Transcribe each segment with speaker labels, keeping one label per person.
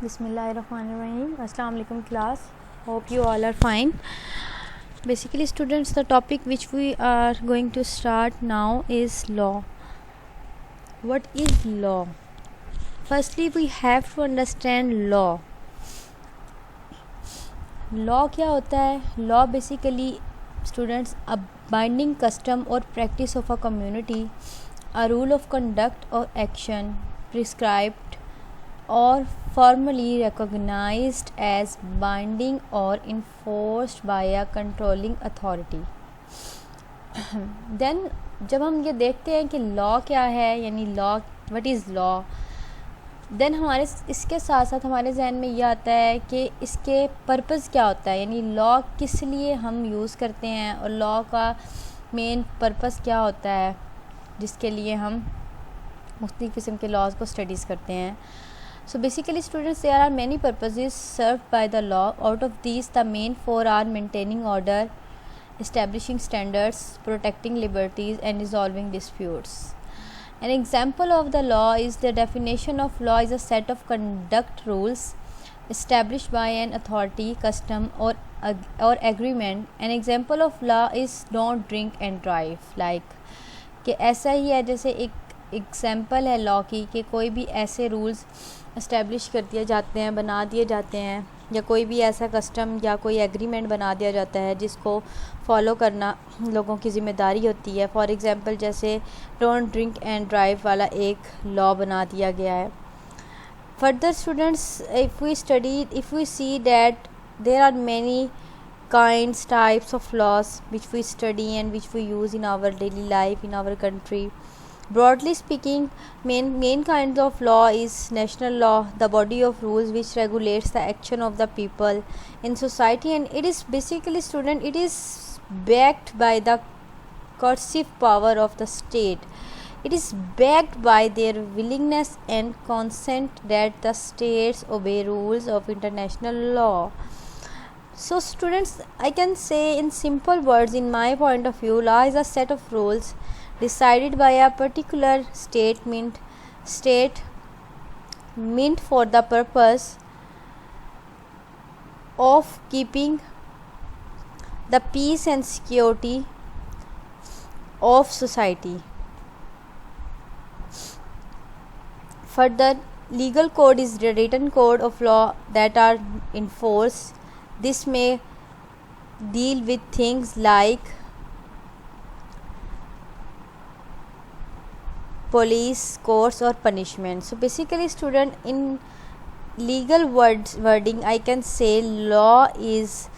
Speaker 1: Bismillahirrahmanirrahim. Assalamu alaikum class. Hope you all are fine. Basically students, the topic which we are going to start now is law. What is law? Firstly, we have to understand law. Law क्या होता है? Law basically students a binding custom or practice of a community, a rule of conduct or action prescribed or formally recognized as binding or enforced by a controlling authority. Then जब हम ये देखते हैं कि law क्या है, यानी law what is law, then हमारे इसके साथ साथ हमारे जहन में ये आता है कि इसके पर्पज़ क्या होता है, यानी लॉ किस लिए हम यूज़ करते हैं और लॉ का मेन पर्पज़ क्या होता है जिसके लिए हम मुख्तलिफ़ किस्म के लॉज को स्टडीज़ करते हैं. So basically students, there are many purposes served by the law. Out of these, the main four are maintaining order, establishing standards, protecting liberties and resolving disputes. An example of the law is the definition of law is a set of conduct rules established by an authority, custom or agreement. An example of law is don't drink and drive. Like कि ऐसा ही है जैसे एक example है law की कि कोई भी ऐसे रूल्स इस्टेब्लिश कर दिए जाते हैं, बना दिए जाते हैं, या कोई भी ऐसा कस्टम या कोई एग्रीमेंट बना दिया जाता है जिसको फॉलो करना लोगों की ज़िम्मेदारी होती है. फॉर एग्ज़ाम्पल जैसे डोंट ड्रिंक एंड ड्राइव वाला एक लॉ बना दिया गया है. Further students, if we see that there are many kinds types of laws which we study and which we use in our daily life in our country. Broadly speaking, main kinds of law is national law, the body of rules which regulates the action of the people in society, and it is basically student, it is backed by the coercive power of the state. It is backed by their willingness and consent that the states obey rules of international law. So students, I can say in simple words, in my point of view, law is a set of rules decided by a particular state meant for the purpose of keeping the peace and security of society. Further, legal code is the written code of law that are in force. This may deal with things like police, courts or punishment. So basically student, in legal wording I can say law is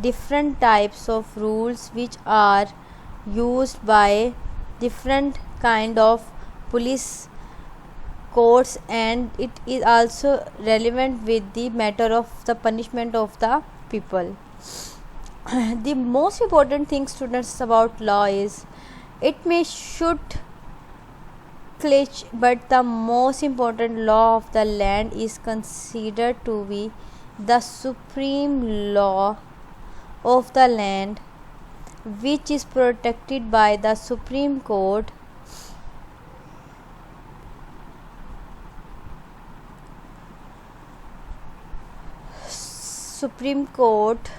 Speaker 1: different types of rules which are used by different kind of police, courts, and it is also relevant with the matter of the punishment of the people. The most important thing students about law is it may should glitch, but the most important law of the land is considered to be the supreme law of the land, which is protected by the Supreme Court. Supreme Court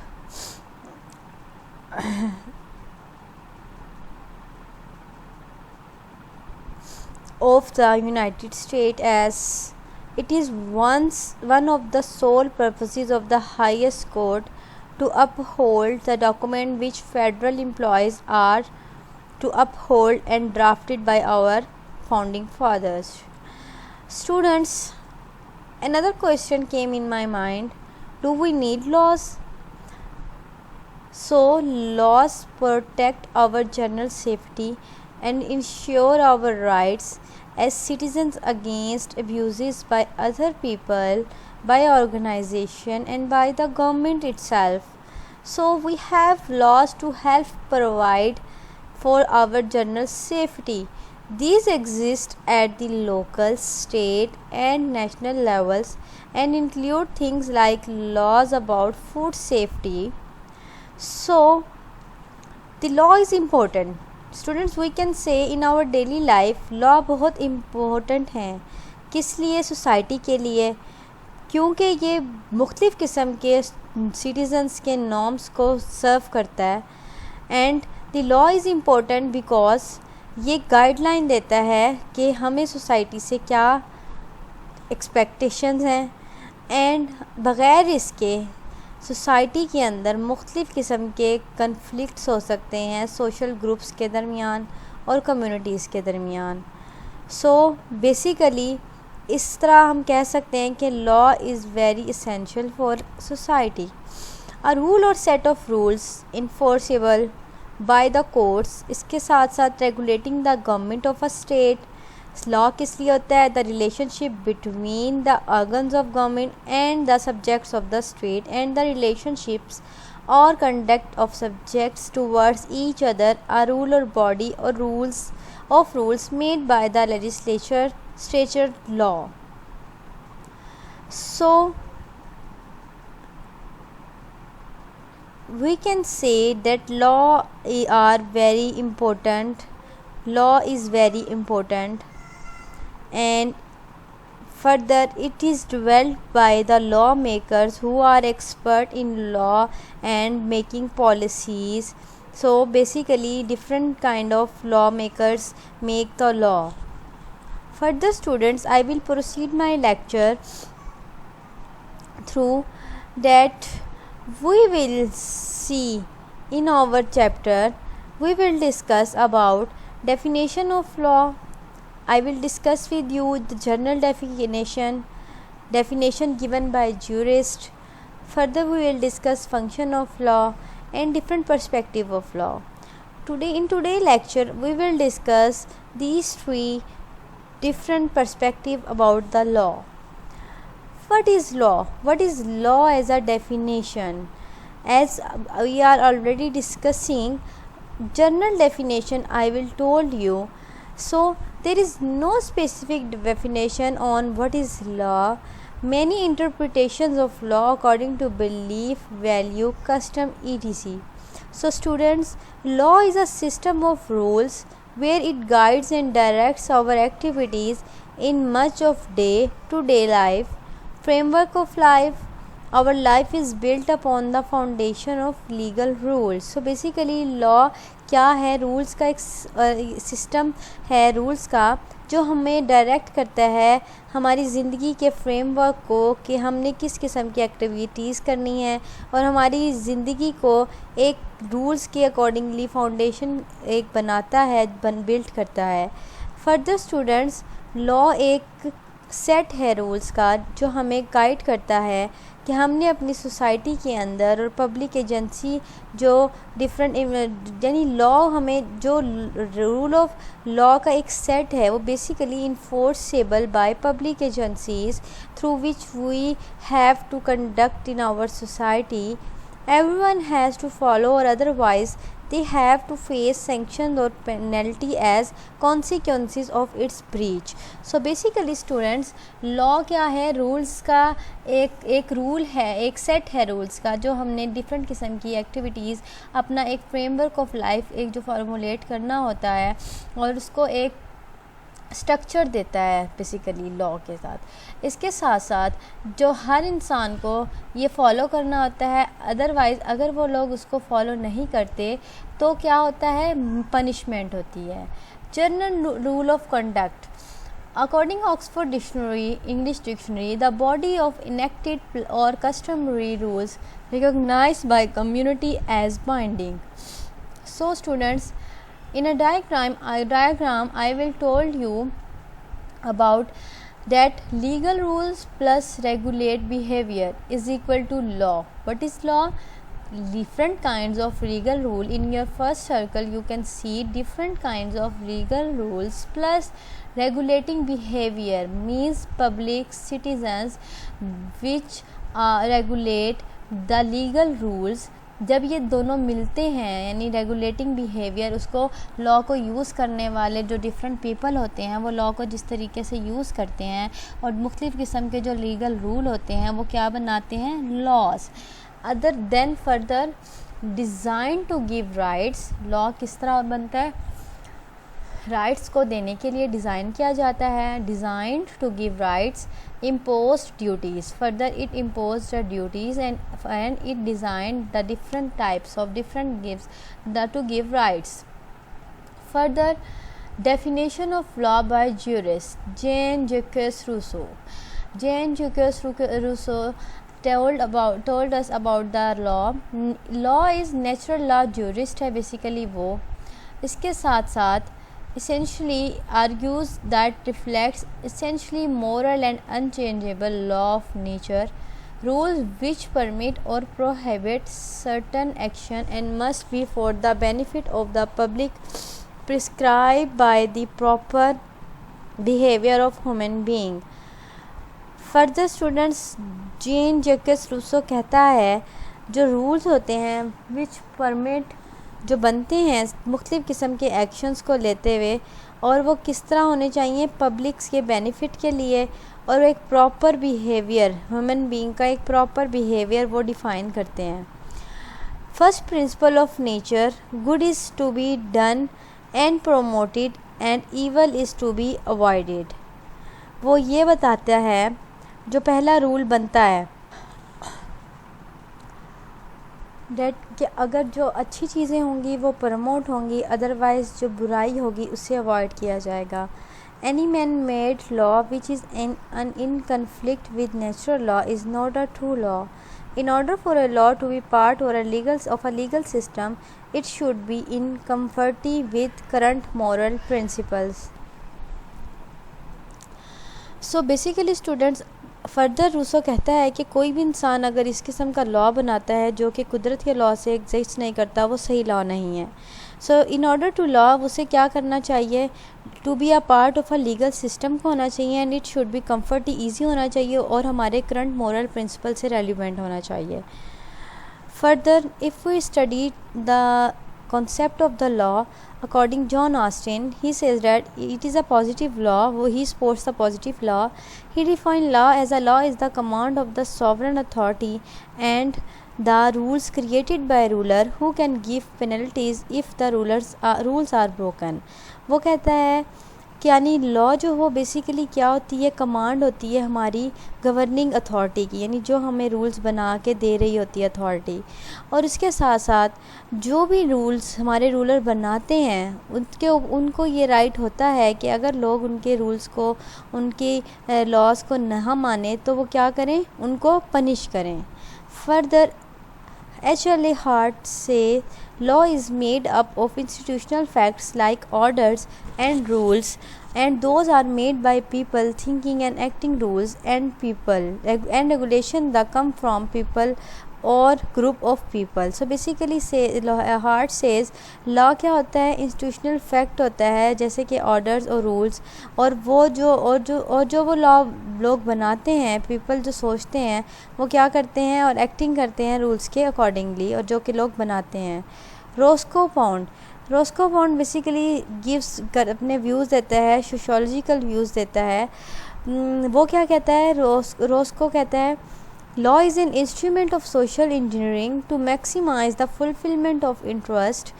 Speaker 1: of the United States, as it is one of the sole purposes of the highest court to uphold the document which federal employees are to uphold and drafted by our founding fathers. Students, another question came in my mind: do we need laws? So laws protect our general safety and ensure our rights as citizens against abuses by other people, by organization and by the government itself. So we have laws to help provide for our general safety. These exist at the local, state and national levels and include things like laws about food safety. So the law is important. Students, we can say in our daily life law बहुत important है. किस लिए? Society के लिए. क्योंकि ये मुख्तलिफ़ किस्म के सिटीज़न्स के नॉर्म्स को सर्व करता है। And the law is important because ये गाइडलाइन देता है कि हमें सोसाइटी से क्या एक्सपेक्टेशंस हैं, एंड बग़ैर इसके सोसाइटी के अंदर मुख्तलिफ़ किस्म के कन्फ्लिक्ट्स हो सकते हैं सोशल ग्रुप्स के दरमियान और कम्युनिटीज़ के दरमियान। सो बेसिकली इस तरह हम कह सकते हैं कि law is very essential for society. A rule or set of rules enforceable by the courts, इसके साथ साथ regulating the government of a state. Law किस लिए होता है? The relationship between the organs of government and the subjects of the state and the relationships or conduct of subjects towards each other. A rule or body or rules made by the legislature law. So we can say that law are very important. Law is very important, and further it is developed by the lawmakers who are expert in law and making policies. So basically different kind of lawmakers make the law. Further students, I will proceed my lecture through that we will see in our chapter, we will discuss about definition of law. I will discuss with you the general definition given by jurist. Further we will discuss function of law and different perspective of law. In today's lecture we will discuss these three different perspective about the law. What is law? What is law as a definition? As we are already discussing general definition, I will told you. So there is no specific definition on what is law. Many interpretations of law according to belief, value, custom, etc. So students, law is a system of rules where it guides and directs our activities in much of day-to-day life. Framework of life. Our life is built upon the foundation of legal rules. So basically law क्या है? Rules का एक system है, rules का जो हमें direct करता है हमारी ज़िंदगी के फ्रेमवर्क को कि हमने किस किस्म की एक्टिविटीज़ करनी है, और हमारी ज़िंदगी को एक रूल्स के अकॉर्डिंगली फाउंडेशन एक बनाता है, बिल्ड करता है। फर्दर स्टूडेंट्स, लॉ एक सेट है रूल्स का जो हमें गाइड करता है कि हमने अपनी सोसाइटी के अंदर और पब्लिक एजेंसी जो डिफरेंट यानी लॉ हमें जो रूल ऑफ लॉ का एक सेट है वो basically enforceable by public agencies through which we have to conduct in our society. Everyone has to follow, or otherwise they have to face sanctions or penalty as consequences of its breach. So basically students, law क्या है? Rules का एक rule है, एक set है rules का जो हमने डिफरेंट किस्म की एक्टिविटीज़ अपना एक फ्रेमवर्क ऑफ लाइफ एक जो फॉर्मुलेट करना होता है और उसको एक स्ट्रक्चर देता है बेसिकली लॉ के साथ. इसके साथ साथ जो हर इंसान को ये फॉलो करना होता है, अदरवाइज़ अगर वो लोग उसको फॉलो नहीं करते तो क्या होता है? पनिशमेंट होती है. General rule of conduct. According to Oxford Dictionary, English Dictionary, the body of enacted or customary rules recognized by community as binding. So students, in a diagram I will told you about that legal rules plus regulate behavior is equal to law. What is law? Different kinds of legal rule. In your first circle you can see different kinds of legal rules plus regulating behavior means public citizens which regulate the legal rules. जब ये दोनों मिलते हैं यानी regulating behaviour, उसको law को use करने वाले जो डिफरेंट पीपल होते हैं वो लॉ को जिस तरीके से यूज़ करते हैं और मुख्तलिफ़ किस्म के जो लीगल रूल होते हैं वो क्या बनाते हैं? Laws. Other than further design to give rights. Law किस तरह और बनता है? राइट्स को देने के लिए डिज़ाइन किया जाता है, designed to give rights, imposed duties. Further, it imposed the duties and it designed the different types of different gifts that to give rights. Further, definition of law by jurist Jean-Jacques Rousseau. Jean-Jacques Rousseau told us about the law. Law is natural law. Jurist है basically वो. इसके साथ साथ essentially argues that reflects essentially moral and unchangeable law of nature, rules which permit or prohibit certain action and must be for the benefit of the public, prescribed by the proper behavior of human being. Further students, Jean-Jacques Rousseau कहता है जो rules होते हैं which permit जो बनते हैं मुख्तलिफ़ किस्म के एक्शंस को लेते हुए और वो किस तरह होने चाहिए पब्लिक्स के बेनिफिट के लिए, और एक प्रॉपर बिहेवियर ह्यूमन बीइंग का एक प्रॉपर बिहेवियर वो डिफ़ाइन करते हैं. First principle of nature, good is to be done and promoted and evil is to be avoided. वो ये बताता है जो पहला रूल बनता है डेट कि अगर जो अच्छी चीज़ें होंगी वो प्रमोट होंगी, अदरवाइज़ जो बुराई होगी उससे अवॉइड किया जाएगा. Any man made law which is in conflict with natural law is not a true law. In order for a law to be part or of a legal system, it should be in conformity with current moral principles. So basically students, further Rousseau कहता है कि कोई भी इंसान अगर इस किस्म का लॉ बनाता है जो कि कुदरत के लॉ से एग्जिस्ट नहीं करता, वो सही लॉ नहीं है. So in order to law उसे क्या करना चाहिए, to be a part of a legal system को होना चाहिए and it should be comfort easy होना चाहिए और हमारे करंट मॉरल प्रिंसिपल से रेलिवेंट होना चाहिए. Further, if we study the concept of the law according John Austin, he says that it is a positive law. He supports the positive law. He defined law as a law is the command of the sovereign authority and the rules created by ruler who can give penalties if the rules are broken. वो कहता है कि यानी law जो हो basically क्या होती है, कमांड होती है हमारी गवर्निंग अथॉरिटी की, यानी जो हमें रूल्स बना के दे रही होती है अथॉरिटी. और इसके साथ साथ जो भी रूल्स हमारे रूलर बनाते हैं उनको ये राइट होता है कि अगर लोग उनके रूल्स को, उनके लॉज को ना माने तो वो क्या करें, उनको पनिश करें. Further, H.L.A. Hart say law is made up of institutional facts like orders and rules, and those are made by people thinking and acting. Rules and people and regulation that come from people और group of people. So basically heart says law क्या होता है, institutional fact होता है जैसे कि orders और rules, और जो वो लॉ लोग बनाते हैं, पीपल जो सोचते हैं वो क्या करते हैं और एक्टिंग करते हैं रूल्स के अकॉर्डिंगली, और जो कि लोग बनाते हैं. रोस्को पाउंड बेसिकली गिव्स अपने व्यूज़ देता है, सोशोलॉजिकल व्यूज़ देता है. वो क्या कहता है, रोस्को कहता है law is an instrument of social engineering to maximize the fulfillment of interest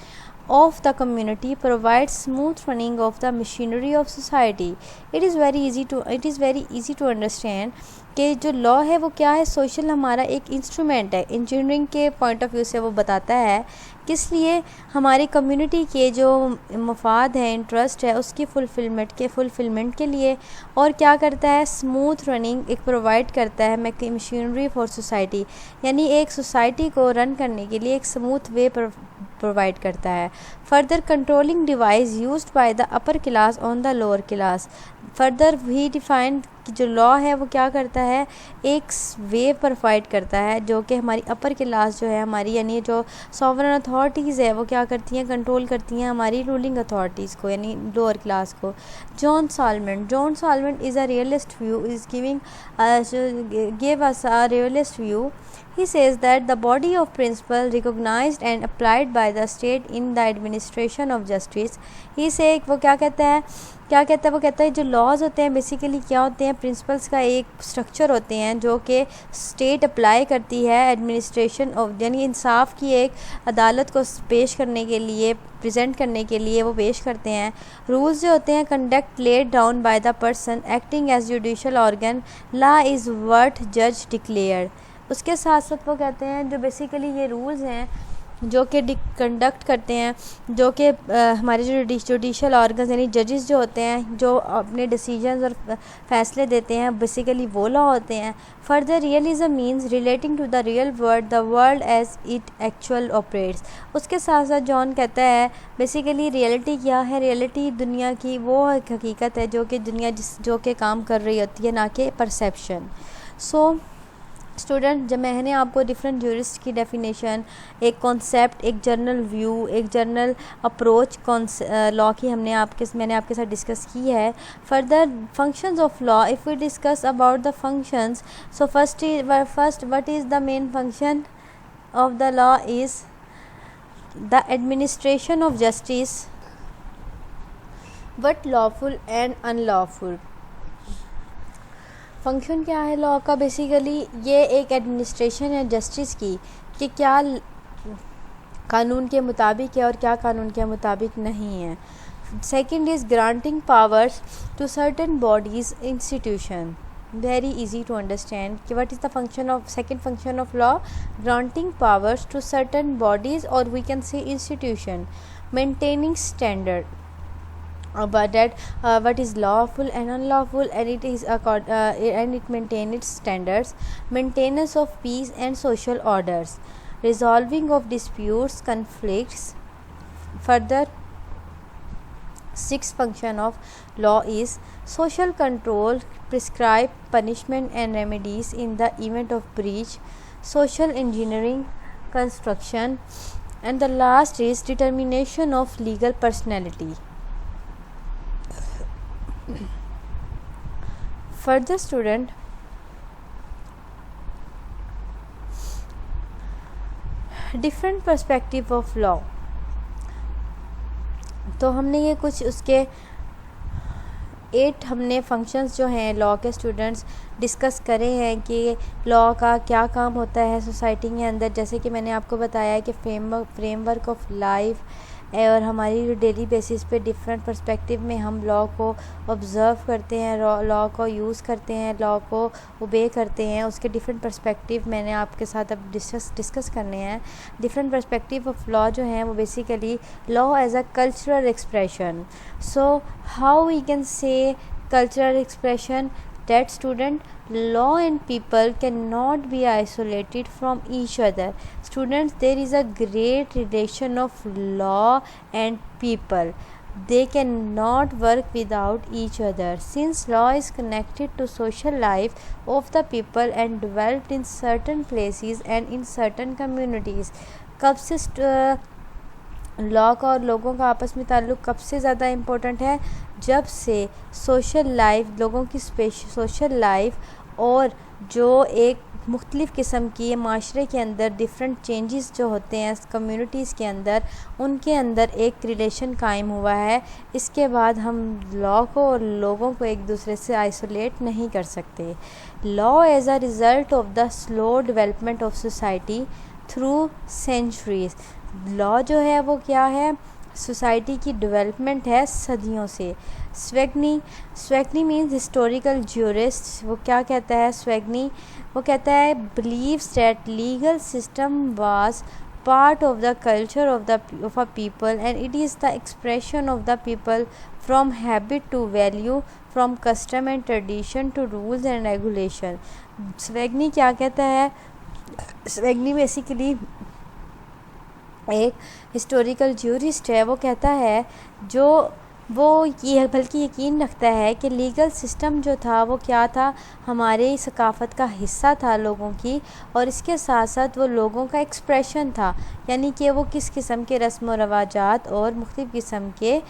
Speaker 1: of the community, provides smooth running of the machinery of society. It is very easy to understand कि जो law है वो क्या है, social हमारा एक instrument है. Engineering के पॉइंट ऑफ व्यू से वो बताता है किस लिए, हमारी कम्युनिटी के जो मफाद है, इंटरेस्ट है, उसकी फुलफिलमेंट के लिए. और क्या करता है, स्मूथ रनिंग एक प्रोवाइड करता है मशीनरी फॉर सोसाइटी, यानी एक सोसाइटी को रन करने के लिए एक स्मूथ वे प्रोवाइड करता है. Further, controlling device used by the upper class on the lower class. Further he defined कि जो लॉ है वो क्या करता है, एक वे प्रोवाइड करता है जो कि हमारी अपर क्लास जो है हमारी, यानी जो सॉवरन अथॉरिटीज़ है वो क्या करती हैं, कंट्रोल करती हैं हमारी रूलिंग अथॉरिटीज़ को, यानी लोअर क्लास को. John Salmond is a realist view, is give us a realist view. He says that the body of principle recognized and applied by the state in the administration of justice. He say वो क्या कहता है वो कहता है जो laws होते हैं बेसिकली क्या होते हैं, प्रिंसिपल्स का एक स्ट्रक्चर होते हैं जो कि स्टेट अप्लाई करती है एडमिनिस्ट्रेशन ऑफ, यानी इंसाफ की एक अदालत को पेश करने के लिए, प्रेजेंट करने के लिए वो पेश करते हैं। रूल्स जो होते हैं conduct laid down by the person acting as judicial organ, law is what जज डिक्लेयर्ड। उसके साथ साथ वो कहते हैं जो बेसिकली ये रूल्स हैं जो कि कंडक्ट करते हैं, जो कि हमारे जो जुडिशल ऑर्गन्स यानी जजेस जो होते हैं जो अपने डिसीजंस और फैसले देते हैं बेसिकली वो लॉ होते हैं। Further realism means relating to the real world as it actual operates. उसके साथ साथ जॉन कहता है बेसिकली रियलिटी क्या है, रियलिटी दुनिया की वो हकीकत है जो कि दुनिया जो कि काम कर रही होती है, ना कि परसेप्शन। सो स्टूडेंट, जब मैंने आपको डिफरेंट ज्यूरिस्ट की डेफिनेशन, एक कॉन्सेप्ट, एक जर्नल व्यू, एक जर्नल अप्रोच लॉ की मैंने आपके साथ डिस्कस की है। Further functions of law, if we discuss about the functions, so first what is the main function of the law is the administration of justice, but lawful and unlawful. Function क्या है law का, basically ये एक administration है justice की कि क्या कानून के मुताबिक है और क्या कानून के मुताबिक नहीं है। Second is granting powers to certain bodies institution, very easy to understand कि what is the function of second function of law, granting powers to certain bodies or we can say institution, maintaining standard about that what is lawful and unlawful, and it is and it maintain its standards, maintenance of peace and social orders, resolving of disputes, conflicts. Further, sixth function of law is social control, prescribe punishment and remedies in the event of breach, social engineering, construction, and the last is determination of legal personality. Further student, different perspective of law, तो हमने ये कुछ उसके 8 हमने functions जो हैं law के students discuss करे हैं कि लॉ का क्या काम होता है सोसाइटी के अंदर। जैसे कि मैंने आपको बताया कि फ्रेमवर्क ऑफ लाइफ और हमारी डेली बेसिस पे डिफरेंट पर्सपेक्टिव में हम लॉ को ऑब्ज़र्व करते हैं, लॉ को यूज़ करते हैं, लॉ को ओबे करते हैं। उसके डिफरेंट पर्सपेक्टिव मैंने आपके साथ अब डिस्कस करने हैं। डिफरेंट पर्सपेक्टिव ऑफ लॉ जो हैं वो basically law as a cultural expression. So how we can say cultural expression, that student, law and people cannot be isolated from each other. Students, there is a great relation of law and people. They cannot work without each other, since law is connected to social life of the people and developed in certain places and in certain communities. कब से law का और लोगों का आपस में ताल्लुक़ कब से ज़्यादा इम्पोर्टेंट है, जब से सोशल लाइफ, लोगों की सोशल लाइफ और जो एक मुख्तलिफ़ किस्म की माशरे के अंदर डिफरेंट चेंजेस जो होते हैं कम्युनिटीज़ के अंदर, उनके अंदर एक रिलेशन कायम हुआ है। इसके बाद हम लॉ को और लोगों को एक दूसरे से आइसोलेट नहीं कर सकते। Law as a result of the slow development of society through centuries. Law जो है वो क्या है, सोसाइटी की डेवलपमेंट है सदियों से। Savigny means historical jurist. वो क्या कहता है स्वेग्नी, वो कहता है believes that legal system was part of the culture of a people and it is the expression of the people from habit to value, from custom and tradition to rules and regulation. Savigny क्या कहता है, Savigny basically एक historical jurist है। वो कहता है जो वो ये बल्कि यकीन रखता है कि लीगल सिस्टम जो था वो क्या था, हमारी सकाफ़त का हिस्सा था लोगों की, और इसके साथ साथ वो लोगों का एक्सप्रेशन था, यानी कि वो किस किस्म के रस्म व रवाजात और मुख्तलिफ़ किस्म के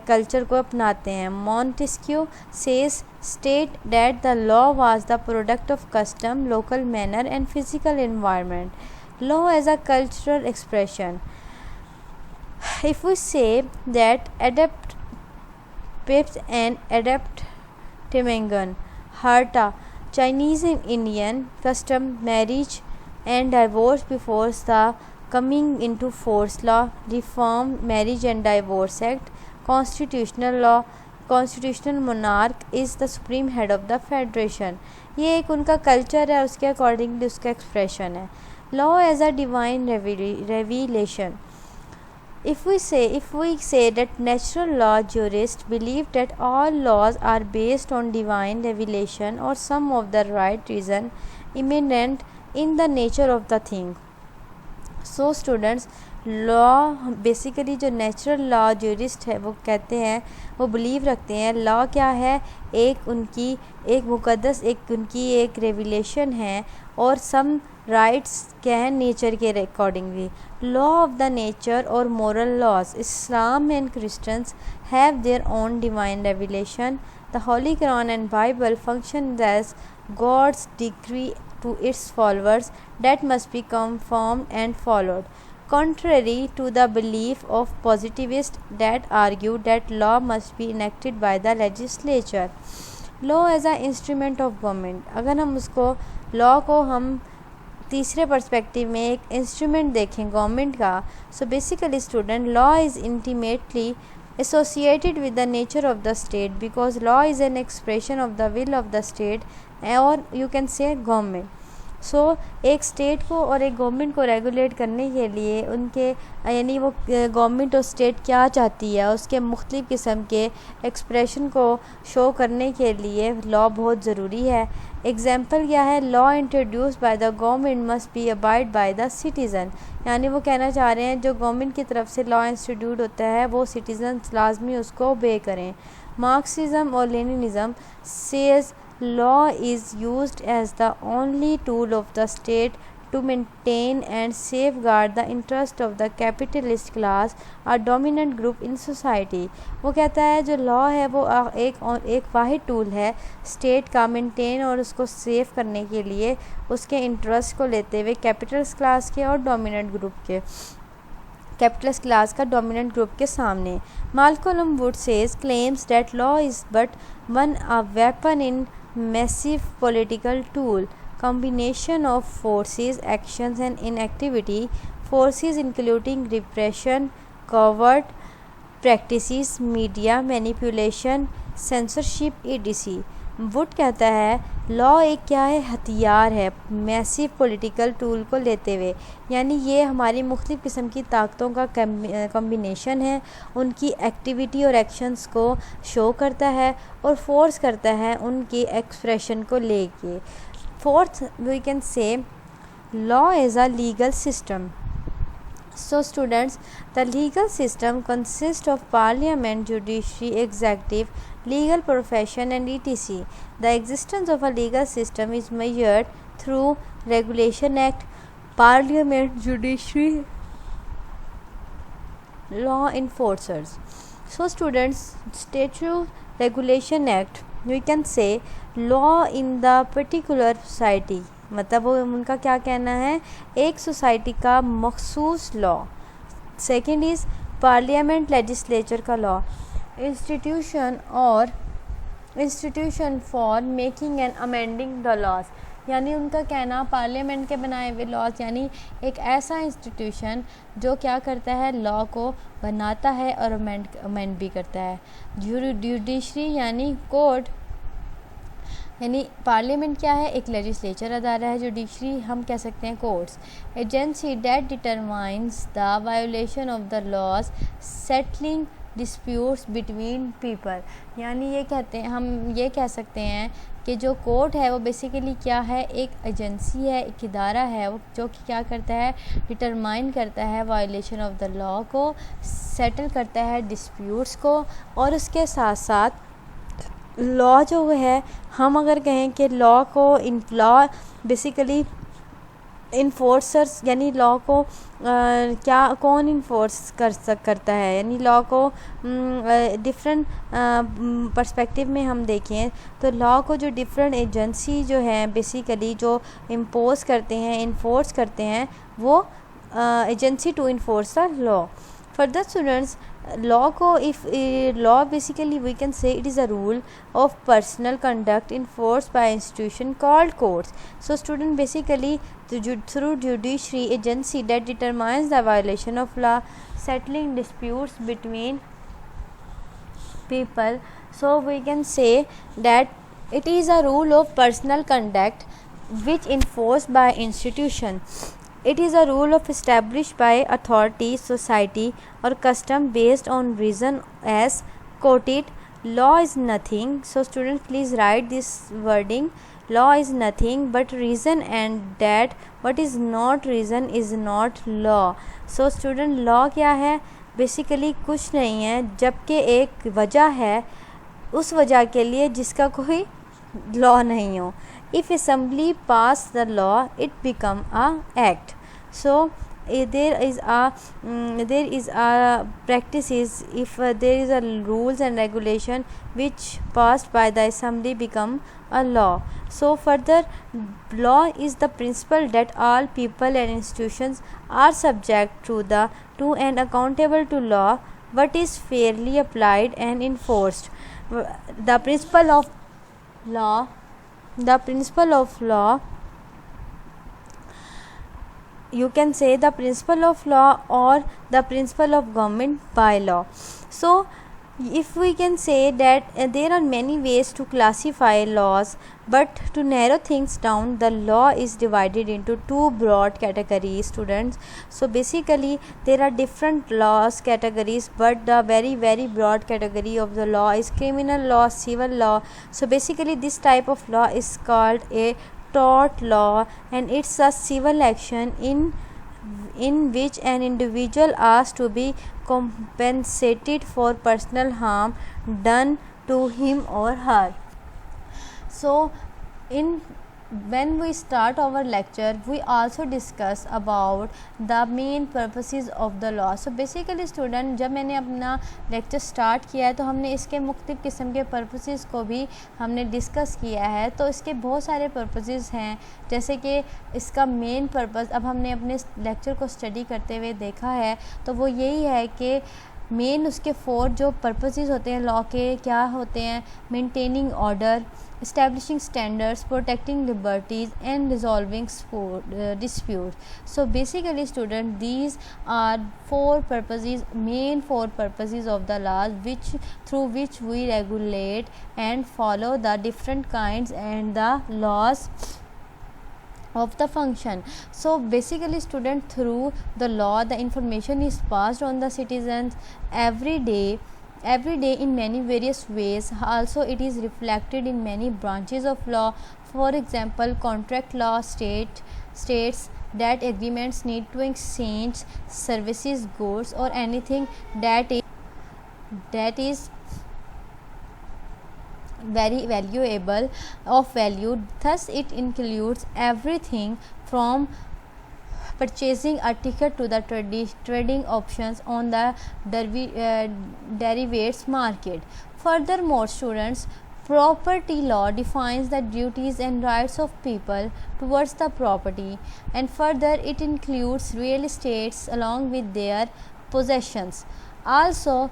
Speaker 1: कल्चर को अपनाते हैं। Montesquieu says state that the law was the product of custom, local manner and physical environment. Law as a cultural expression. If we say that adapt pips and adapt Timangan, Harta, Chinese and Indian custom, marriage and divorce before the coming into force law, Reform Marriage and Divorce Act, constitutional law, constitutional monarch is the supreme head of the federation। ये एक उनका culture है, उसके accordingly उसका expression है। Law as a divine revelation. If we say that natural law jurists believe that all laws are based on divine revelation or some of the right reason immanent in the nature of the thing। So students, law basically जो natural law jurist है वो कहते हैं, वो believe रखते हैं law क्या है, एक उनकी एक मुकद्दस एक रेवलेशन है और सम राइट्स क्या है नेचर के accordingly. Law of the nature or moral laws. Islam and Christians have their own divine revelation. The holy Quran and Bible function as God's decree to its followers that must be confirmed and followed, contrary to the belief of positivists that argue that law must be enacted by the legislature। law as a instrument of government। अगर हम उसको law को हम तीसरे perspective में एक instrument देखें government का, so basically student law is intimately associated with the nature of the state because law is an expression of the will of the state और you can say गवर्नमेंट। सो एक state को और एक government को regulate करने के लिए उनके यानी वो गवर्नमेंट और स्टेट क्या चाहती है उसके मुख्तलिफ़ किस्म के एक्सप्रेशन को शो करने के लिए लॉ बहुत ज़रूरी है। एग्जाम्पल क्या है, law introduce by the government must be abide by the citizen. यानी वो कहना चाह रहे हैं जो गवर्नमेंट की तरफ से लॉ इंस्टीट्यूट होता है वो सिटीज़न लाजमी उसको ओबे करें। मार्क्सिज्म और Leninism says law is used as the only tool of the state to maintain and safeguard the interest of the capitalist class, a dominant group in society। वो कहता है जो लॉ है वो एक वाहिद टूल है स्टेट का मेंटेन और उसको सेव करने के लिए उसके इंटरेस्ट को लेते हुए कैपिटलिस्ट क्लास के और डोमिनेंट ग्रुप के कैपिटलिस्ट क्लास का डोमिनेंट ग्रुप के सामने। Malcolm Wood says claims that law is but one a weapon in massive political tool, combination of forces, actions and inactivity, forces including repression, covert practices, media manipulation, censorship etc। Would कहता है law एक क्या है, हथियार है massive political tool को लेते हुए, यानी ये हमारी मुख्तलिफ़ किस्म की ताकतों का कम्बिनेशन है, उनकी एक्टिविटी और एक्शंस को शो करता है और फोर्स करता है उनकी एक्सप्रेशन को लेके। Fourth we can say law is a legal system. So students, the legal system consists of parliament, judiciary, executive, legal profession and etc। The existence of a legal system is measured through Regulation Act, Parliament, Judiciary, law enforcers। So students, Statute Regulation Act, we can say law in the particular society, मतलब वो उनका क्या कहना है, एक society का मखसूस law. Second is parliament legislature का law, institution for making and amending the laws, यानी उनका कहना पार्लियामेंट के बनाए हुए लॉज, यानी एक ऐसा इंस्टीट्यूशन जो क्या करता है लॉ को बनाता है और अमेंड भी करता है। जुडिशरी यानी कोर्ट, यानी पार्लियामेंट क्या है, एक लेजिस्लेचर अदारा है, जुडिशरी हम कह सकते हैं courts. Agency that determines the violation of the laws settling disputes between people, यानी ये कहते हैं हम ये कह सकते हैं कि जो कोर्ट है वो बेसिकली क्या है, एक एजेंसी है, एक इदारा है वो जो कि क्या करता है, डिटरमाइन करता है वायलेशन ऑफ द लॉ को, सेटल करता है डिस्प्यूट्स को, और उसके साथ साथ लॉ जो है, हम अगर कहें कि लॉ बेसिकली इन्फोर्सर्स यानी लॉ को क्या कौन इन्फोर्स करता है, यानी लॉ को डिफरेंट पर्सपेक्टिव में हम देखें तो लॉ को जो डिफरेंट एजेंसी जो है बेसिकली जो इम्पोज करते हैं, इन्फोर्स करते हैं, वो agency to enforce the law. Further students, law को law basically we can say it is a rule of personal conduct enforce by institution called courts. So student basically through judiciary agency that determines the violation of law, settling disputes between people. So we can say that it is a rule of personal conduct which enforced by institution. It is a rule of established by authority, society or custom based on reason as quoted. Law is nothing. So students, please write this wording. Law is nothing but reason, and that what is not reason is not law. So student, law क्या है, basically कुछ नहीं है जबकि एक वजह है, उस वजह के लिए जिसका कोई लॉ नहीं हो. If assembly pass the law, it become a act. So there is a practices if there is a rules and regulation which passed by the assembly become a law. So further, law is the principle that all people and institutions are subject to and accountable to law, but is fairly applied and enforced. The principle of law, you can say the principle of law or the principle of government by law. So if we can say that there are many ways to classify laws, but to narrow things down, the law is divided into two broad categories, students. So basically there are different laws categories, but the very broad category of the law is criminal law, civil law. So basically this type of law is called a tort law, and it's a civil action in which an individual asks to be compensated for personal harm done to him or her. So when we start our lecture, we also discuss about the main purposes of the law. So basically student, जब मैंने अपना lecture start किया है तो हमने इसके मुख्तलिफ़ किस्म के पर्पसेस को भी हमने डिस्कस किया है. तो इसके बहुत सारे पर्पसेस हैं, जैसे कि इसका मेन पर्पस अब हमने अपने लेक्चर को स्टडी करते हुए देखा है, तो वो यही है कि मेन उसके 4 जो पर्पसेस होते हैं लॉ के क्या होते हैं: maintaining order, establishing standards, protecting liberties and resolving disputes. So basically student, these are main four purposes of the laws through which we regulate and follow the different kinds and the laws of the function. So basically student, through the law the information is passed on the citizens every day in many various ways. Also it is reflected in many branches of law. For example, contract law states that agreements need to exchange services, goods or anything that is very valuable of value. Thus it includes everything from purchasing a ticket to the trading options on the derivatives market. Furthermore students, property law defines the duties and rights of people towards the property, and further it includes real estates along with their possessions. Also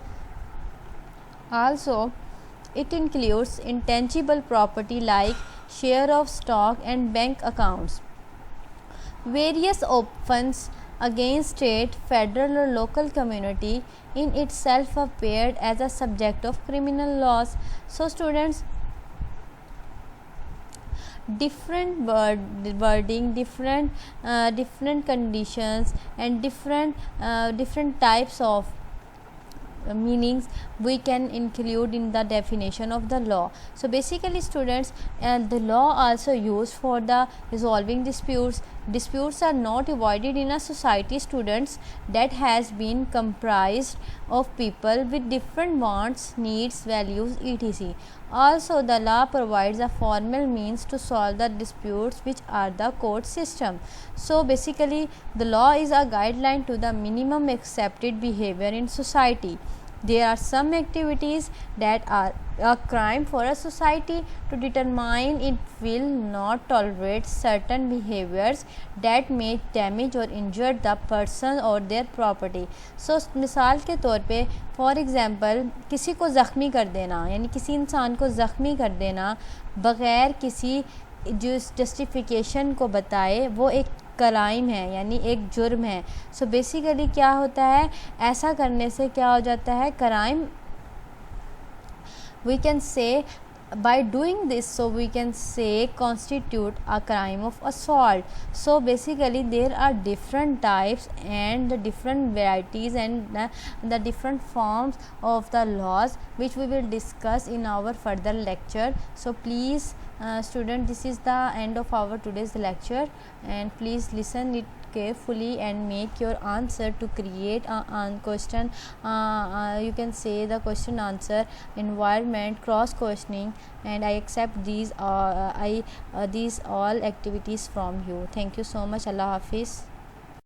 Speaker 1: it includes intangible property like share of stock and bank accounts. Various offences against state, federal or local community in itself appeared as a subject of criminal laws. So students, different wording, different conditions and different types of meanings we can include in the definition of the law. So basically students, the law also used for the resolving disputes. Disputes are not avoided in a society, students, that has been comprised of people with different wants, needs, values, etc. Also, the law provides a formal means to solve the disputes, which are the court system. So basically the law is a guideline to the minimum accepted behavior in society. There are some activities that are a crime for a society. To determine it will not tolerate certain behaviors that may damage or injure the person or their property. So मिसाल के तौर पे for example किसी को ज़ख्मी कर देना, यानी किसी इंसान को ज़ख्मी कर देना बग़ैर किसी जो जस्टिफिकेशन को बताए, वो एक क्राइम है, यानी एक जुर्म है. सो बेसिकली क्या होता है, ऐसा करने से क्या हो जाता है, crime we can say by doing this, so we can say constitute a crime of assault. So basically there are different types and the different varieties and the different forms of the laws, which we will discuss in our further lecture. So please student, this is the end of our today's lecture, and please listen it carefully and make your answer to create a question. You can say the question answer environment, cross questioning, and I accept these these all activities from you. Thank you so much. Allah Hafiz.